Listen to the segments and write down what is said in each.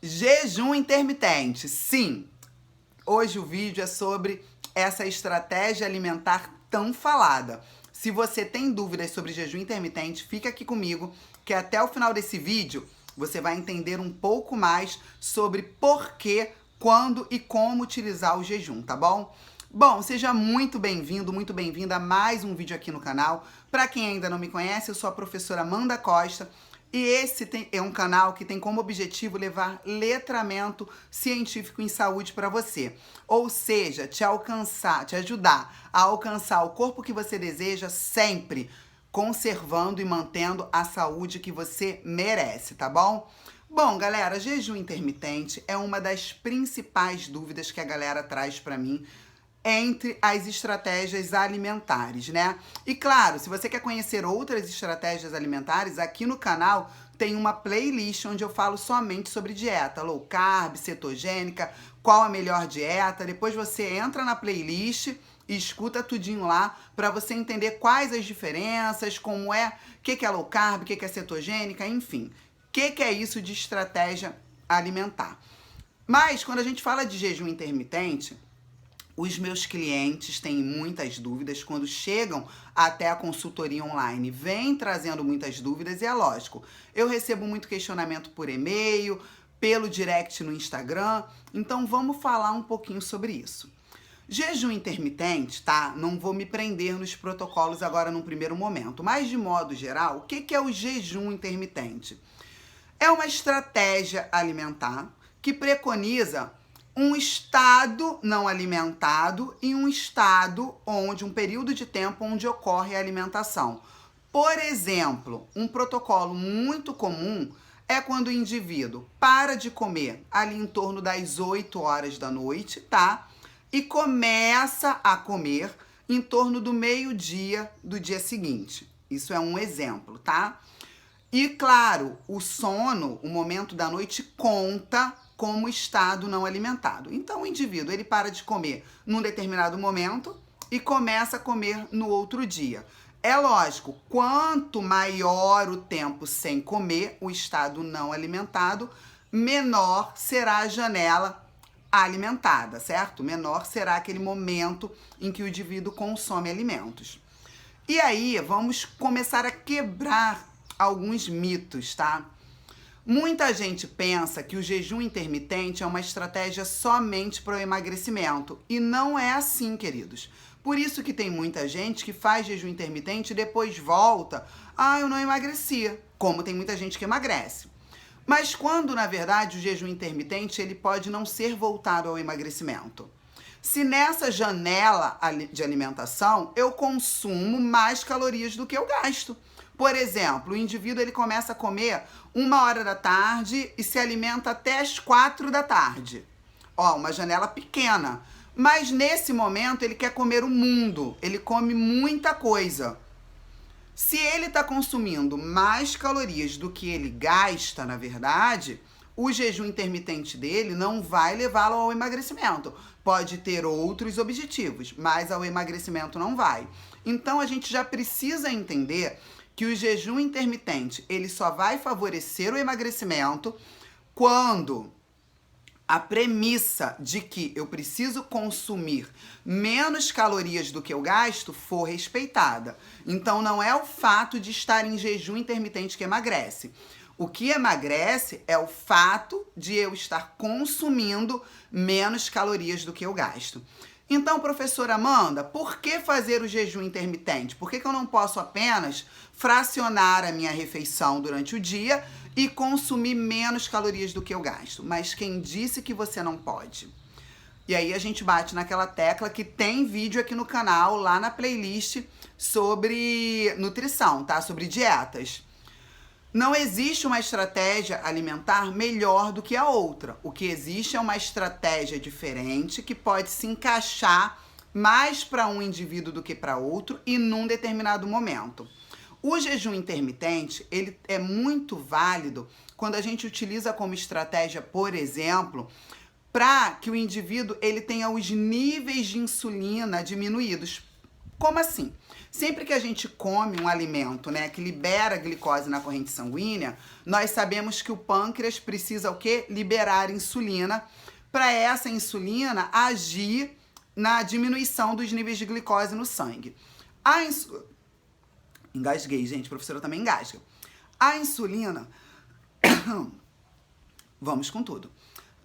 Jejum intermitente, sim. Hoje o vídeo é sobre essa estratégia alimentar tão falada. Se você tem dúvidas sobre jejum intermitente, fica aqui comigo, que até o final desse vídeo você vai entender um pouco mais sobre por que, quando e como utilizar o jejum, tá bom? Bom, seja muito bem-vindo, muito bem-vinda a mais um vídeo aqui no canal. Para quem ainda não me conhece, eu sou a professora Amanda Costa. E esse é um canal que tem como objetivo levar letramento científico em saúde para você. Ou seja, te ajudar a alcançar o corpo que você deseja sempre, conservando e mantendo a saúde que você merece, tá bom? Bom, galera, jejum intermitente é uma das principais dúvidas que a galera traz para mim entre as estratégias alimentares, né? E claro, se você quer conhecer outras estratégias alimentares, aqui no canal tem uma playlist onde eu falo somente sobre dieta, low carb, cetogênica, qual a melhor dieta. Depois você entra na playlist e escuta tudinho lá para você entender quais as diferenças, como é, o que é low carb, o que é cetogênica, enfim. O que é isso de estratégia alimentar? Mas quando a gente fala de jejum intermitente, os meus clientes têm muitas dúvidas quando chegam até a consultoria online, vêm trazendo muitas dúvidas e é lógico, eu recebo muito questionamento por e-mail, pelo direct no Instagram, então vamos falar um pouquinho sobre isso. Jejum intermitente, tá? Não vou me prender nos protocolos agora num primeiro momento, mas de modo geral, o que é o jejum intermitente? É uma estratégia alimentar que preconiza um estado não alimentado e um estado onde, um período de tempo onde ocorre a alimentação. Por exemplo, um protocolo muito comum é quando o indivíduo para de comer ali em torno das 8 horas da noite, tá? E começa a comer em torno do meio-dia do dia seguinte. Isso é um exemplo, tá? E claro, o sono, o momento da noite, conta como estado não alimentado. Então o indivíduo, ele para de comer num determinado momento e começa a comer no outro dia. É lógico, quanto maior o tempo sem comer, o estado não alimentado, menor será a janela alimentada, certo? Menor será aquele momento em que o indivíduo consome alimentos. E aí, vamos começar a quebrar alguns mitos, tá? Muita gente pensa que o jejum intermitente é uma estratégia somente para o emagrecimento. E não é assim, queridos. Por isso que tem muita gente que faz jejum intermitente e depois volta. Ah, eu não emagreci. Como tem muita gente que emagrece. Mas quando, na verdade, o jejum intermitente ele pode não ser voltado ao emagrecimento. Se nessa janela de alimentação eu consumo mais calorias do que eu gasto. Por exemplo, o indivíduo ele começa a comer 1h da tarde e se alimenta até as 4 da tarde. Ó, uma janela pequena. Mas nesse momento ele quer comer o mundo, ele come muita coisa. Se ele está consumindo mais calorias do que ele gasta, na verdade, o jejum intermitente dele não vai levá-lo ao emagrecimento. Pode ter outros objetivos, mas ao emagrecimento não vai. Então a gente já precisa entender que o jejum intermitente ele só vai favorecer o emagrecimento quando a premissa de que eu preciso consumir menos calorias do que eu gasto for respeitada. Então não é o fato de estar em jejum intermitente que emagrece. O que emagrece é o fato de eu estar consumindo menos calorias do que eu gasto. Então, professora Amanda, por que fazer o jejum intermitente? Por que eu não posso apenas fracionar a minha refeição durante o dia e consumir menos calorias do que eu gasto? Mas quem disse que você não pode? E aí a gente bate naquela tecla que tem vídeo aqui no canal, lá na playlist, sobre nutrição, tá? Sobre dietas. Não existe uma estratégia alimentar melhor do que a outra. O que existe é uma estratégia diferente que pode se encaixar mais para um indivíduo do que para outro e num determinado momento. O jejum intermitente, ele é muito válido quando a gente utiliza como estratégia, por exemplo, para que o indivíduo ele tenha os níveis de insulina diminuídos. Como assim? Sempre que a gente come um alimento, né, que libera glicose na corrente sanguínea, nós sabemos que o pâncreas precisa o quê? Liberar insulina, para essa insulina agir na diminuição dos níveis de glicose no sangue. Engasguei, gente, a professora também engasga. A insulina... Vamos com tudo.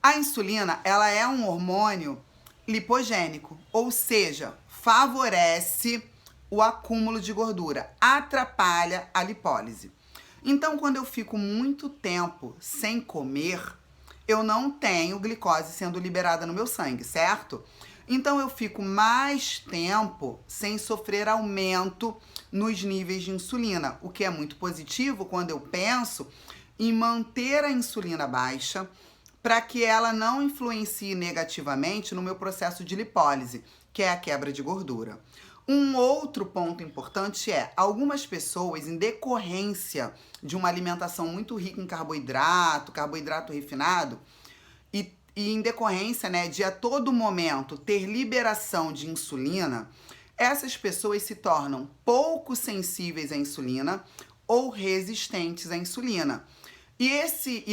A insulina, ela é um hormônio lipogênico, ou seja, favorece o acúmulo de gordura, atrapalha a lipólise. Então, quando eu fico muito tempo sem comer, eu não tenho glicose sendo liberada no meu sangue, certo? Então, eu fico mais tempo sem sofrer aumento nos níveis de insulina, o que é muito positivo quando eu penso em manter a insulina baixa para que ela não influencie negativamente no meu processo de lipólise, que é a quebra de gordura. Um outro ponto importante é, algumas pessoas, em decorrência de uma alimentação muito rica em carboidrato refinado, e em decorrência, né, de a todo momento ter liberação de insulina, essas pessoas se tornam pouco sensíveis à insulina ou resistentes à insulina. E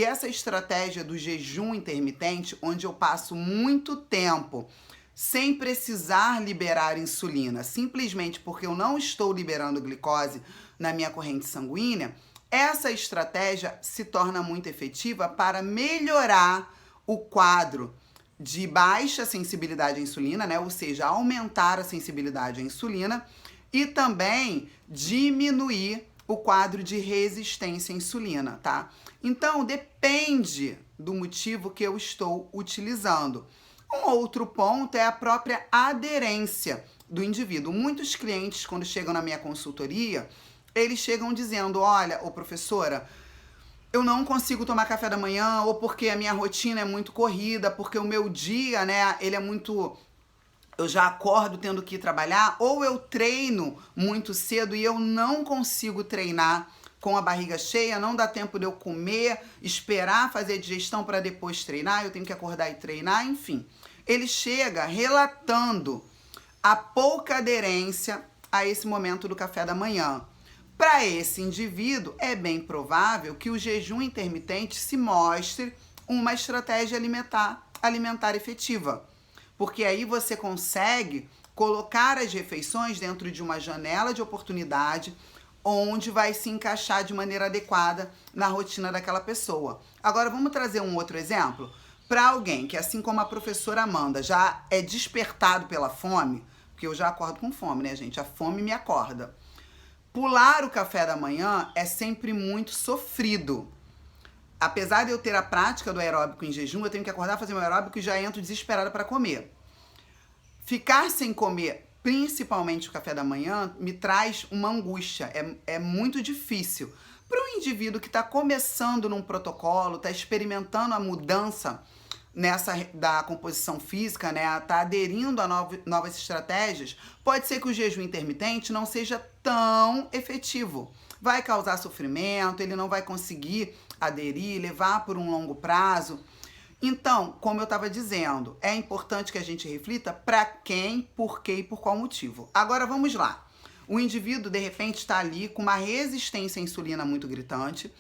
essa estratégia do jejum intermitente, onde eu passo muito tempo sem precisar liberar insulina, simplesmente porque eu não estou liberando glicose na minha corrente sanguínea, essa estratégia se torna muito efetiva para melhorar o quadro de baixa sensibilidade à insulina, né? Ou seja, aumentar a sensibilidade à insulina e também diminuir o quadro de resistência à insulina, tá? Então, depende do motivo que eu estou utilizando. Um outro ponto é a própria aderência do indivíduo. Muitos clientes, quando chegam na minha consultoria, eles chegam dizendo, olha, ô professora, eu não consigo tomar café da manhã, ou porque a minha rotina é muito corrida, porque o meu dia, né, ele é muito... Eu já acordo tendo que ir trabalhar, ou eu treino muito cedo e eu não consigo treinar com a barriga cheia, não dá tempo de eu comer, esperar fazer a digestão para depois treinar, eu tenho que acordar e treinar, enfim. Ele chega relatando a pouca aderência a esse momento do café da manhã. Para esse indivíduo, é bem provável que o jejum intermitente se mostre uma estratégia alimentar efetiva, porque aí você consegue colocar as refeições dentro de uma janela de oportunidade onde vai se encaixar de maneira adequada na rotina daquela pessoa. Agora, vamos trazer um outro exemplo? Para alguém que, assim como a professora Amanda, já é despertado pela fome, porque eu já acordo com fome, né, gente? A fome me acorda. Pular o café da manhã é sempre muito sofrido. Apesar de eu ter a prática do aeróbico em jejum, eu tenho que acordar, fazer meu aeróbico e já entro desesperada para comer. Ficar sem comer, principalmente o café da manhã, me traz uma angústia. É muito difícil. Para um indivíduo que está começando num protocolo, está experimentando a mudança da composição física, né, tá aderindo a novas estratégias, pode ser que o jejum intermitente não seja tão efetivo. Vai causar sofrimento, ele não vai conseguir aderir, levar por um longo prazo. Então, como eu estava dizendo, é importante que a gente reflita para quem, por quê e por qual motivo. Agora vamos lá. O indivíduo, de repente, está ali com uma resistência à insulina muito gritante,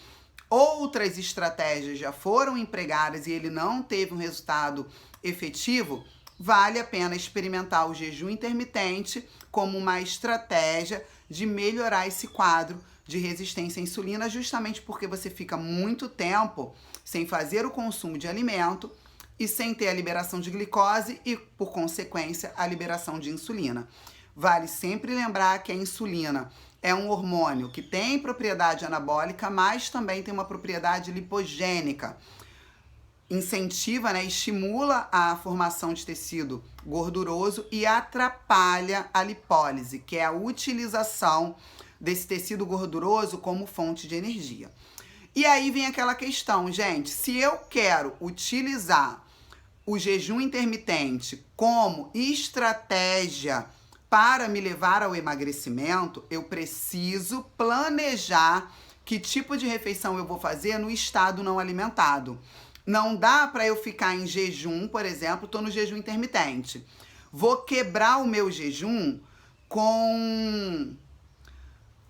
outras estratégias já foram empregadas e ele não teve um resultado efetivo, vale a pena experimentar o jejum intermitente como uma estratégia de melhorar esse quadro de resistência à insulina, justamente porque você fica muito tempo sem fazer o consumo de alimento e sem ter a liberação de glicose e, por consequência, a liberação de insulina. Vale sempre lembrar que a insulina é um hormônio que tem propriedade anabólica, mas também tem uma propriedade lipogênica. Incentiva, né, estimula a formação de tecido gorduroso e atrapalha a lipólise, que é a utilização desse tecido gorduroso como fonte de energia. E aí vem aquela questão, gente, se eu quero utilizar o jejum intermitente como estratégia para me levar ao emagrecimento, eu preciso planejar que tipo de refeição eu vou fazer no estado não alimentado. Não dá para eu ficar em jejum, por exemplo, estou no jejum intermitente. Vou quebrar o meu jejum com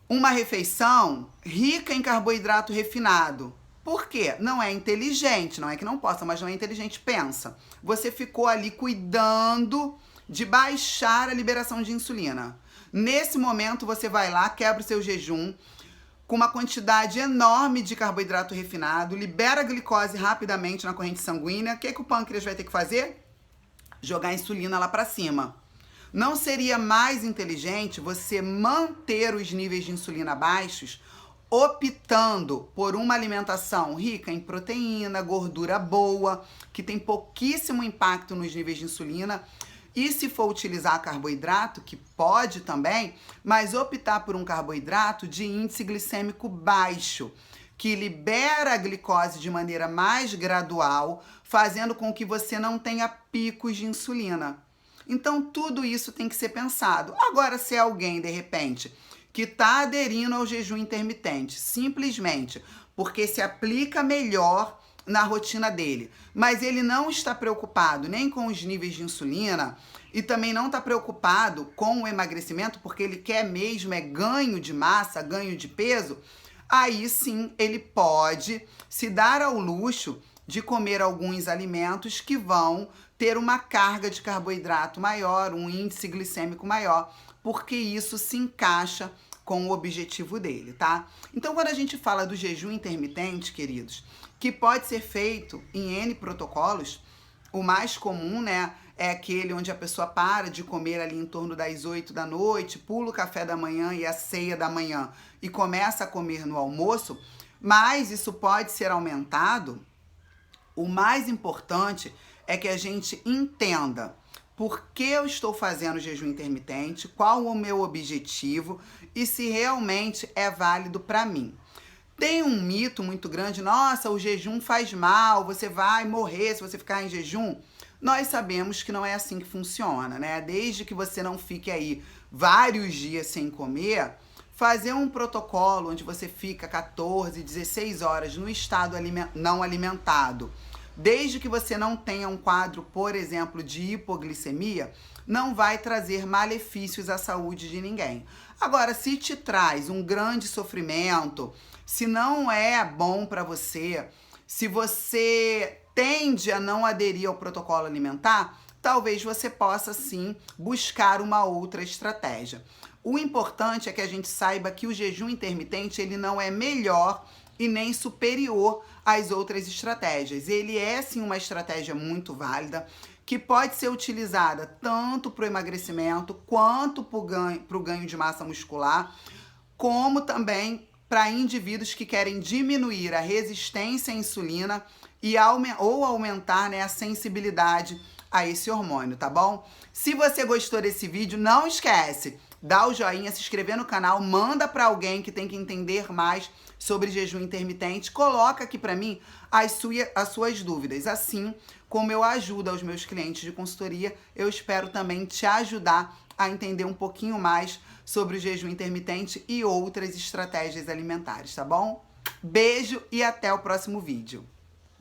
uma refeição rica em carboidrato refinado. Por quê? Não é inteligente, não é que não possa, mas não é inteligente. Pensa, você ficou ali cuidando de baixar a liberação de insulina. Nesse momento, você vai lá, quebra o seu jejum com uma quantidade enorme de carboidrato refinado, libera a glicose rapidamente na corrente sanguínea. O que o pâncreas vai ter que fazer? Jogar a insulina lá para cima. Não seria mais inteligente você manter os níveis de insulina baixos, optando por uma alimentação rica em proteína, gordura boa, que tem pouquíssimo impacto nos níveis de insulina, e se for utilizar carboidrato, que pode também, mas optar por um carboidrato de índice glicêmico baixo, que libera a glicose de maneira mais gradual, fazendo com que você não tenha picos de insulina. Então, tudo isso tem que ser pensado. Agora, se é alguém, de repente, que está aderindo ao jejum intermitente, simplesmente porque se aplica melhor na rotina dele, mas ele não está preocupado nem com os níveis de insulina e também não está preocupado com o emagrecimento, porque ele quer mesmo ganho de massa, ganho de peso, aí sim ele pode se dar ao luxo de comer alguns alimentos que vão ter uma carga de carboidrato maior, um índice glicêmico maior, porque isso se encaixa com o objetivo dele, tá? Então, quando a gente fala do jejum intermitente, queridos, que pode ser feito em N protocolos, o mais comum, né, é aquele onde a pessoa para de comer ali em torno das 8 da noite, pula o café da manhã e a ceia da manhã e começa a comer no almoço, mas isso pode ser aumentado. O mais importante é que a gente entenda por que eu estou fazendo jejum intermitente, qual o meu objetivo e se realmente é válido para mim. Tem um mito muito grande, nossa, o jejum faz mal, você vai morrer se você ficar em jejum. Nós sabemos que não é assim que funciona, né? Desde que você não fique aí vários dias sem comer, fazer um protocolo onde você fica 14, 16 horas no estado não alimentado, desde que você não tenha um quadro, por exemplo, de hipoglicemia, não vai trazer malefícios à saúde de ninguém. Agora, se te traz um grande sofrimento, se não é bom para você, se você tende a não aderir ao protocolo alimentar, talvez você possa sim buscar uma outra estratégia. O importante é que a gente saiba que o jejum intermitente ele não é melhor e nem superior às outras estratégias. Ele é sim uma estratégia muito válida, que pode ser utilizada tanto para o emagrecimento, quanto para o ganho de massa muscular, como também para indivíduos que querem diminuir a resistência à insulina ou aumentar, né, a sensibilidade a esse hormônio, tá bom? Se você gostou desse vídeo, não esquece, dá o joinha, se inscrever no canal, manda para alguém que tem que entender mais sobre jejum intermitente, coloca aqui para mim as suas dúvidas. Assim como eu ajudo aos meus clientes de consultoria, eu espero também te ajudar a entender um pouquinho mais sobre o jejum intermitente e outras estratégias alimentares, tá bom? Beijo e até o próximo vídeo.